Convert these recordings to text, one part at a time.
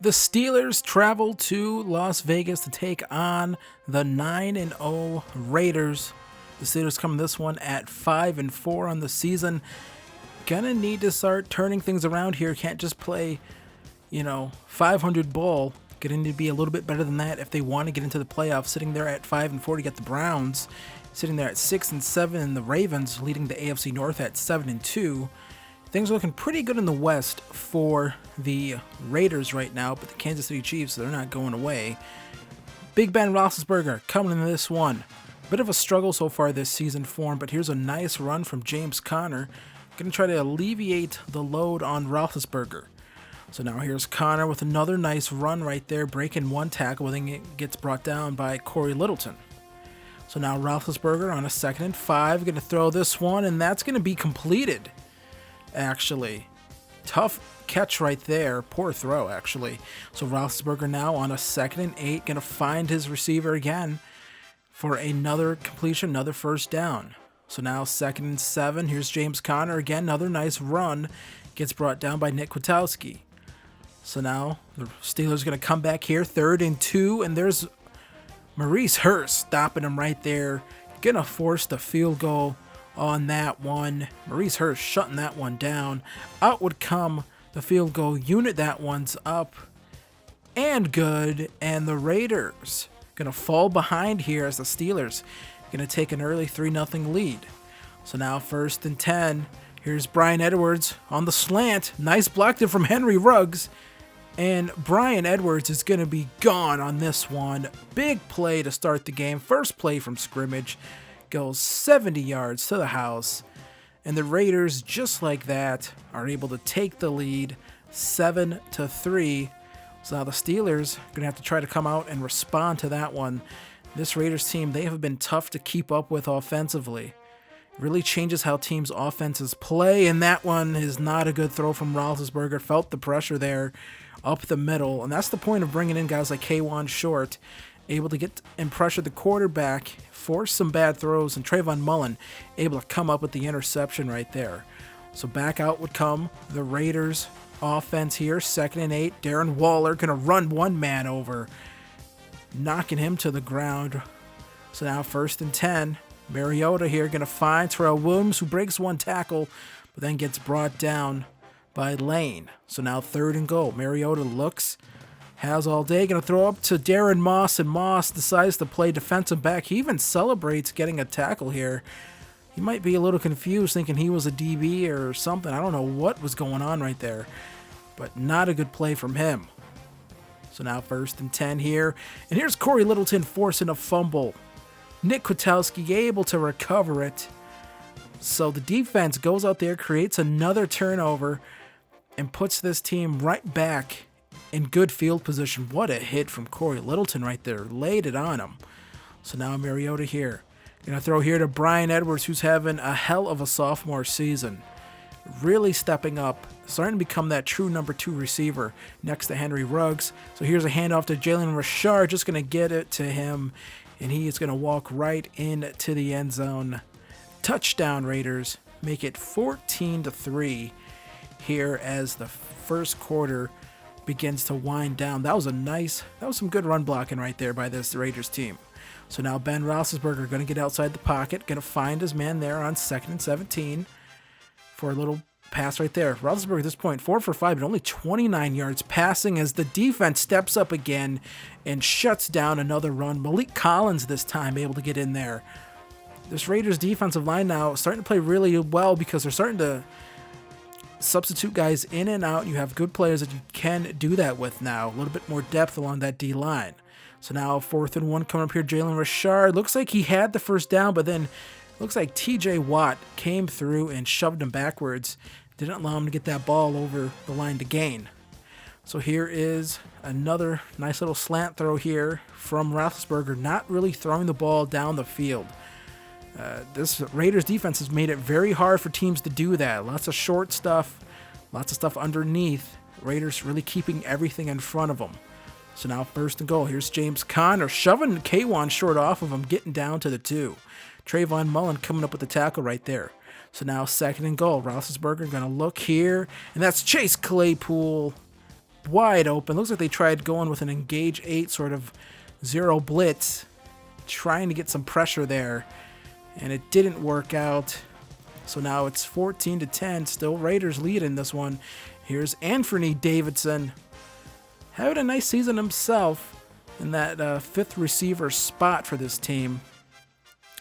The Steelers travel to Las Vegas to take on the 9-0 Raiders. The Steelers come this one at 5-4 on the season. Gonna need to start turning things around here. Can't just play, 500 ball. Gonna need to be a little bit better than that if they want to get into the playoffs. Sitting there at 5-4 to get the Browns. Sitting there at 6-7, and the Ravens leading the AFC North at 7-2. Things are looking pretty good in the West for the Raiders right now, but the Kansas City Chiefs, they're not going away. Big Ben Roethlisberger coming in this one. Bit of a struggle so far this season for him, but here's a nice run from James Conner. Going to try to alleviate the load on Roethlisberger. So now here's Conner with another nice run right there, breaking one tackle, then it gets brought down by Corey Littleton. So now Roethlisberger on a 2nd and 5, going to throw this one, and that's going to be completed. Actually, tough catch right there. Poor throw, actually. So Roethlisberger now on a 2nd and 8, going to find his receiver again for another completion, another first down. So now 2nd and 7. Here's James Conner again. Another nice run. Gets brought down by Nick Kwiatkowski. So now the Steelers are going to come back here. 3rd and 2. And there's Maurice Hurst stopping him right there. Going to force the field goal on that one. Maurice Hurst shutting that one down. Out would come the field goal unit. That one's up and good. And the Raiders going to fall behind here as the Steelers going to take an early 3-0 lead. So now 1st and 10. Here's Bryan Edwards on the slant. Nice block there from Henry Ruggs. And Bryan Edwards is going to be gone on this one. Big play to start the game. First play from scrimmage. Goes 70 yards to the house. And the Raiders, just like that, are able to take the lead 7-3. So now the Steelers are going to have to try to come out and respond to that one. This Raiders team, they have been tough to keep up with offensively. It really changes how teams' offenses play, and that one is not a good throw from Roethlisberger. Felt the pressure there up the middle, and that's the point of bringing in guys like K'Wan Short, able to get and pressure the quarterback, force some bad throws, and Trayvon Mullen able to come up with the interception right there. So back out would come the Raiders offense here, 2nd and 8. Darren Waller going to run one man over, knocking him to the ground. So now 1st and 10. Mariota here going to find Terrell Williams, who breaks one tackle, but then gets brought down by Lane. So now 3rd and goal. Mariota looks, has all day, going to throw up to Darren Moss, and Moss decides to play defensive back. He even celebrates getting a tackle here. He might be a little confused, thinking he was a DB or something. I don't know what was going on right there, but not a good play from him. So now 1st and 10 here. And here's Corey Littleton forcing a fumble. Nick Kwiatkowski able to recover it. So the defense goes out there, creates another turnover, and puts this team right back in good field position. What a hit from Corey Littleton right there. Laid it on him. So now Mariota here. Going to throw here to Bryan Edwards, who's having a hell of a sophomore season. Really stepping up, starting to become that true number 2 receiver next to Henry Ruggs. So here's a handoff to Jalen Richard, just going to get it to him, and he is going to walk right into the end zone. Touchdown Raiders, make it 14-3 here as the first quarter begins to wind down. That was some good run blocking right there by this Raiders team. So now Ben Roethlisberger going to get outside the pocket, going to find his man there on 2nd and 17. For a little pass right there. Roethlisberger at this point, 4 for 5, but only 29 yards passing as the defense steps up again and shuts down another run. Malik Collins this time able to get in there. This Raiders defensive line now starting to play really well because they're starting to substitute guys in and out. You have good players that you can do that with now. A little bit more depth along that D-line. So now 4th and 1 coming up here. Jalen Richard. Looks like he had the first down, but then looks like TJ Watt came through and shoved him backwards. Didn't allow him to get that ball over the line to gain. So here is another nice little slant throw here from Roethlisberger, not really throwing the ball down the field. This Raiders defense has made it very hard for teams to do that. Lots of short stuff, lots of stuff underneath. Raiders really keeping everything in front of them. So now 1st and goal. Here's James Conner shoving K'Wan Short off of him, getting down to the 2. Trayvon Mullen coming up with the tackle right there. So now 2nd and goal. Roethlisberger going to look here, and that's Chase Claypool wide open. Looks like they tried going with an engage 8 sort of zero blitz, trying to get some pressure there, and it didn't work out. So now it's 14-10. Still Raiders lead in this one. Here's Anthony Davidson, having a nice season himself in that fifth receiver spot for this team.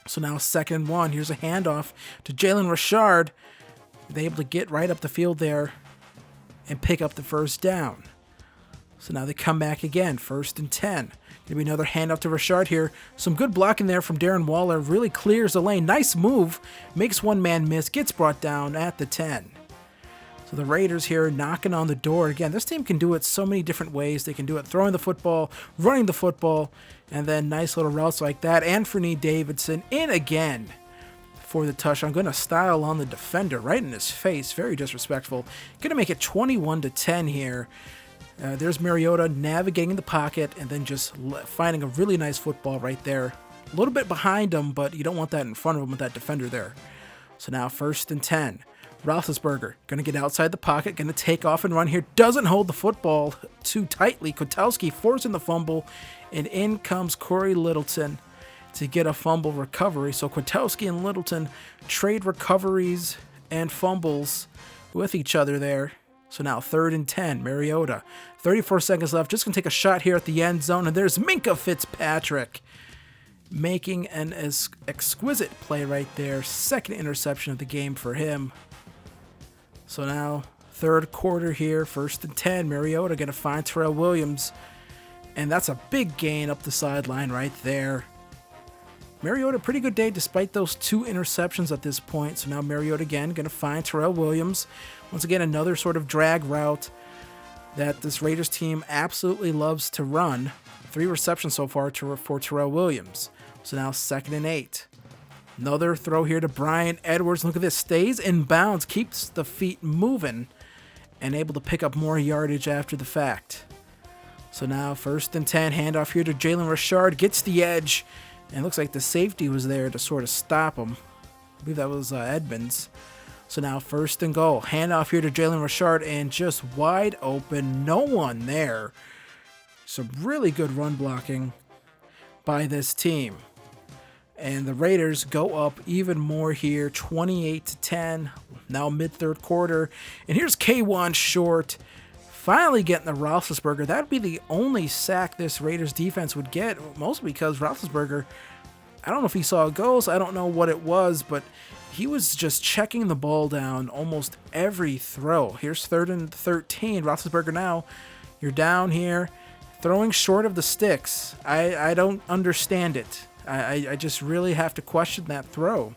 So now 2nd and 1. Here's a handoff to Jalen Richard. They're able to get right up the field there and pick up the first down. So now they come back again, 1st and 10. Gonna be another handoff to Richard here. Some good blocking there from Darren Waller. Really clears the lane. Nice move. Makes one man miss. Gets brought down at the 10. So the Raiders here knocking on the door. Again, this team can do it so many different ways. They can do it throwing the football, running the football, and then nice little routes like that. Anthony Davidson in again for the touchdown. Going to style on the defender right in his face. Very disrespectful. Going to make it 21-10 here. There's Mariota navigating the pocket and then just finding a really nice football right there. A little bit behind him, but you don't want that in front of him with that defender there. So now 1st and 10. Roethlisberger going to get outside the pocket, going to take off and run here. Doesn't hold the football too tightly. Kwiatkowski forcing the fumble, and in comes Corey Littleton to get a fumble recovery. So Kwiatkowski and Littleton trade recoveries and fumbles with each other there. So now 3rd and 10, Mariota. 34 seconds left. Just going to take a shot here at the end zone, and there's Minkah Fitzpatrick making an exquisite play right there. 2nd interception of the game for him. So now 3rd quarter here, 1st and 10. Mariota going to find Terrell Williams, and that's a big gain up the sideline right there. Mariota, pretty good day despite those 2 interceptions at this point. So now Mariota again going to find Terrell Williams. Once again, another sort of drag route that this Raiders team absolutely loves to run. 3 receptions so far for Terrell Williams. So now 2nd and 8. Another throw here to Bryan Edwards. Look at this. Stays in bounds. Keeps the feet moving. And able to pick up more yardage after the fact. So now 1st and 10. Handoff here to Jalen Richard. Gets the edge. And it looks like the safety was there to sort of stop him. I believe that was Edmonds. So now 1st and goal. Handoff here to Jalen Richard. And just wide open. No one there. Some really good run blocking by this team. And the Raiders go up even more here, 28-10, now mid-3rd quarter. And here's K'Wan Short, finally getting the Roethlisberger. That would be the only sack this Raiders defense would get, mostly because Roethlisberger, I don't know if he saw goals, I don't know what it was, but he was just checking the ball down almost every throw. Here's 3rd and 13, Roethlisberger now, you're down here, throwing short of the sticks. I don't understand it. I just really have to question that throw.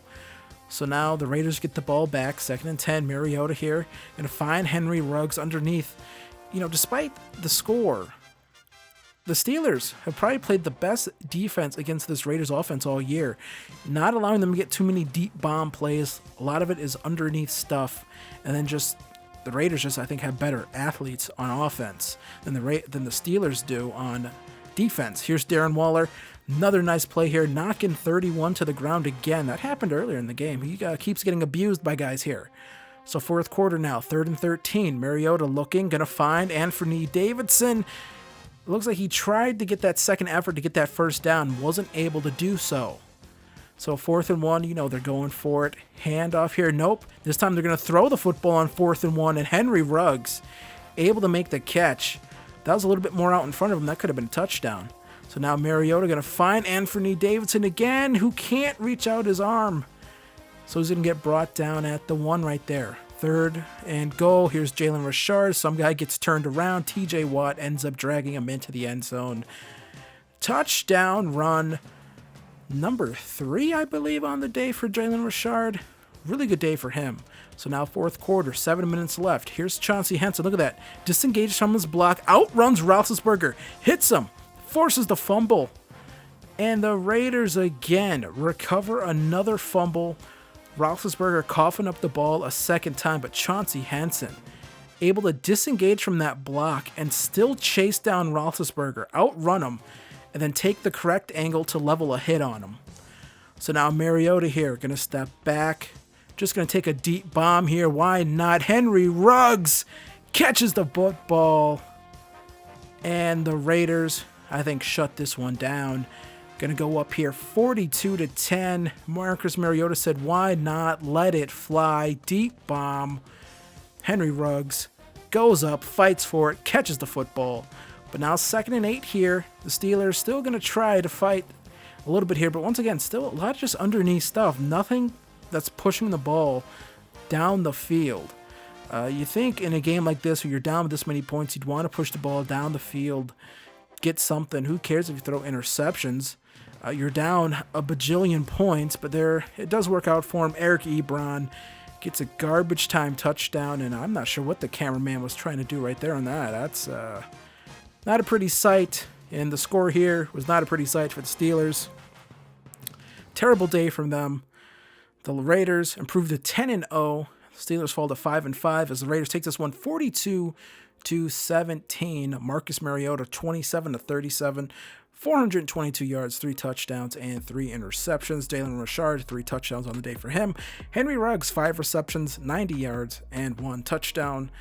So now the Raiders get the ball back. 2nd and 10. Mariota here. Going to find Henry Ruggs underneath. You know, despite the score, the Steelers have probably played the best defense against this Raiders offense all year. Not allowing them to get too many deep bomb plays. A lot of it is underneath stuff. And then just the Raiders just, I think, have better athletes on offense than the Steelers do on defense. Here's Darren Waller. Another nice play here, knocking 31 to the ground again. That happened earlier in the game. He keeps getting abused by guys here. So 4th quarter now, 3rd and 13. Mariota looking, going to find Anthony Davidson. It looks like he tried to get that second effort to get that first down. Wasn't able to do so. So 4th and 1, you know they're going for it. Handoff here, nope. This time they're going to throw the football on 4th and 1. And Henry Ruggs able to make the catch. That was a little bit more out in front of him. That could have been a touchdown. So now Mariota going to find Anthony Davidson again, who can't reach out his arm. So he's going to get brought down at the 1 right there. 3rd and goal. Here's Jalen Richard. Some guy gets turned around. TJ Watt ends up dragging him into the end zone. Touchdown run number 3, I believe, on the day for Jalen Richard. Really good day for him. So now 4th quarter, 7 minutes left. Here's Chauncey Henson. Look at that. Disengaged from his block. Outruns Roethlisberger. Hits him. Forces the fumble. And the Raiders again recover another fumble. Roethlisberger coughing up the ball a second time, but Chauncey Henson able to disengage from that block and still chase down Roethlisberger, outrun him, and then take the correct angle to level a hit on him. So now Mariota here, going to step back. Just going to take a deep bomb here. Why not? Henry Ruggs catches the football. And the Raiders, I think, shut this one down. Going to go up here 42-10. Marcus Mariota said, why not let it fly? Deep bomb. Henry Ruggs goes up, fights for it, catches the football. But now 2nd and 8 here. The Steelers still going to try to fight a little bit here. But once again, still a lot of just underneath stuff. Nothing that's pushing the ball down the field. You think in a game like this where you're down with this many points, you'd want to push the ball down the field, get something. Who cares if you throw interceptions? You're down a bajillion points, but it does work out for him. Eric Ebron gets a garbage time touchdown, and I'm not sure what the cameraman was trying to do right there on that. That's not a pretty sight, and the score here was not a pretty sight for the Steelers. Terrible day from them. The Raiders improved to 10-0. Steelers fall to 5-5 as the Raiders take this one 42-17. Marcus Mariota 27-37, 422 yards, 3 touchdowns, and 3 interceptions. Jalen Richard 3 touchdowns on the day for him. Henry Ruggs 5 receptions, 90 yards, and 1 touchdown.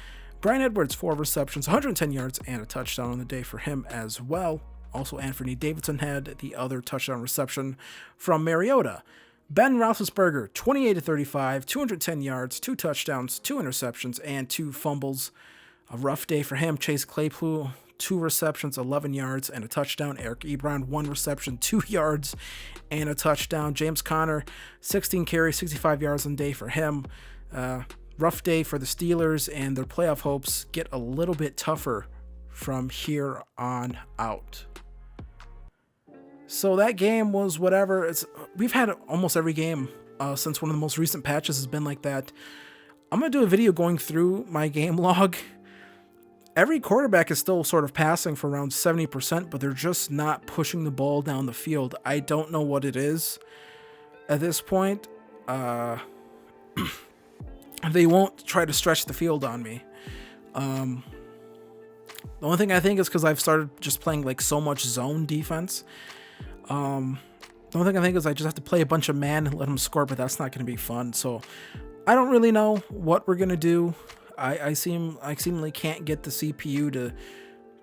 Bryan Edwards 4 receptions, 110 yards, and a touchdown on the day for him as well. Also, Anthony Davidson had the other touchdown reception from Mariota. Ben Roethlisberger, 28-35, 210 yards, 2 touchdowns, 2 interceptions, and 2 fumbles. A rough day for him. Chase Claypool, 2 receptions, 11 yards, and a touchdown. Eric Ebron, 1 reception, 2 yards, and a touchdown. James Conner, 16 carries, 65 yards on the day for him. Rough day for the Steelers, and their playoff hopes get a little bit tougher from here on out. So that game was whatever. We've had almost every game since one of the most recent patches has been like that. I'm going to do a video going through my game log. Every quarterback is still sort of passing for around 70%, but they're just not pushing the ball down the field. I don't know what it is at this point. They won't try to stretch the field on me. The only thing I think is because I've started just playing like so much zone defense. The only thing I think is I just have to play a bunch of man and let them score, but that's not going to be fun. So I don't really know what we're going to do. I seemingly can't get the CPU to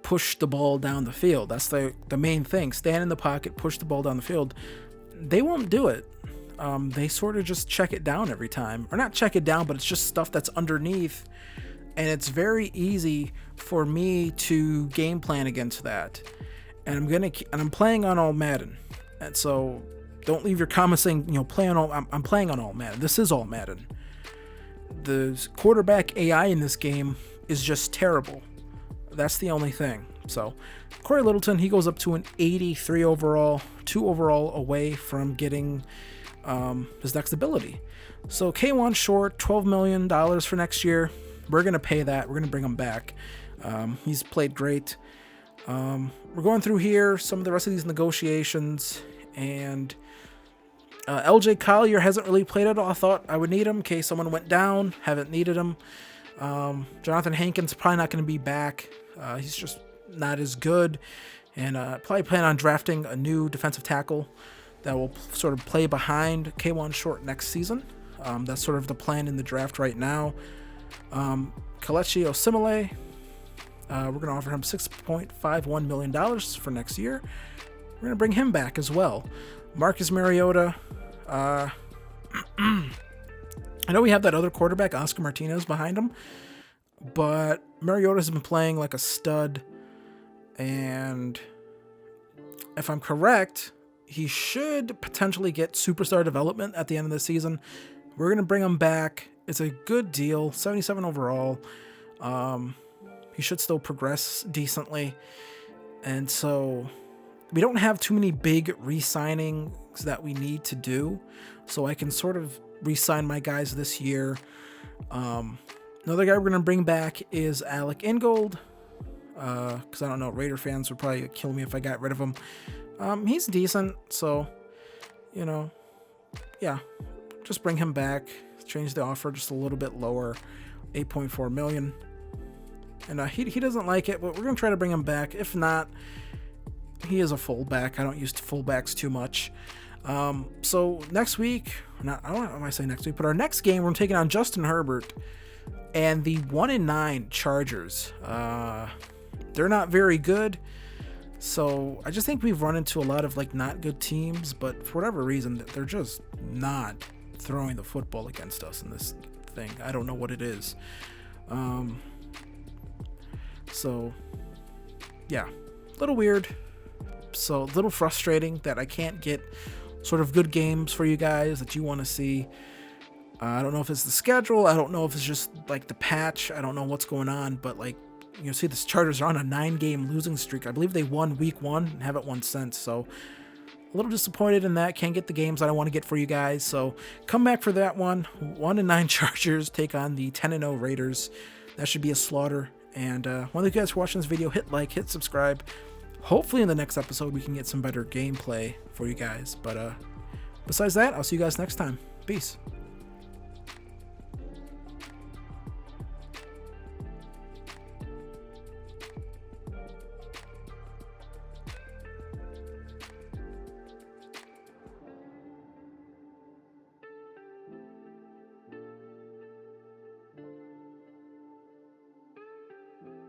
push the ball down the field. That's the main thing. Stand in the pocket, push the ball down the field. They won't do it. They sort of just check it down every time. Or not check it down, but it's just stuff that's underneath. And it's very easy for me to game plan against that. And I'm playing on all Madden. And so don't leave your comments saying, play on all. I'm playing on all Madden. This is all Madden. The quarterback AI in this game is just terrible. That's the only thing. So Corey Littleton, he goes up to an 83 overall, 2 overall away from getting his next ability. So K1 short, $12 million for next year. We're going to pay that. We're going to bring him back. He's played great. We're going through here some of the rest of these negotiations, and LJ Collier hasn't really played at all. I thought I would need him in case someone went down. Haven't needed him. Jonathan Hankins probably not going to be back. He's just not as good, and probably plan on drafting a new defensive tackle that will sort of play behind K1 Short next season. That's sort of the plan in the draft right now. Kelechi Osemele, we're going to offer him $6.51 million for next year. We're going to bring him back as well. Marcus Mariota, I know we have that other quarterback, Oscar Martinez, behind him, but Mariota's been playing like a stud, and if I'm correct, he should potentially get superstar development at the end of the season. We're going to bring him back. It's a good deal, 77 overall. He should still progress decently. And so we don't have too many big re-signings that we need to do. So I can sort of re-sign my guys this year. Another guy we're going to bring back is Alec Ingold. Because I don't know, Raider fans would probably kill me if I got rid of him. He's decent, so, yeah, just bring him back. Change the offer just a little bit lower, $8.4 million. And he doesn't like it, but we're going to try to bring him back. If not, he is a fullback. I don't use fullbacks too much. So next week, I don't know what I say next week, but our next game, we're taking on Justin Herbert and the 1-9 Chargers. they're not very good. So I just think we've run into a lot of like not good teams, but for whatever reason, they're just not throwing the football against us in this thing. I don't know what it is. So yeah, a little weird. So a little frustrating that I can't get sort of good games for you guys that you want to see. I don't know if it's the schedule. I don't know if it's just like the patch. I don't know what's going on, but like, you see the Chargers are on a 9-game losing streak. I believe they won week 1 and haven't won since. So a little disappointed in that. Can't get the games that I want to get for you guys. So come back for that one. 1-9 Chargers take on the 10-0 Raiders. That should be a slaughter. And one of you guys for watching this video, hit like, hit subscribe. Hopefully in the next episode we can get some better gameplay for you guys. But besides that, I'll see you guys next time. Peace.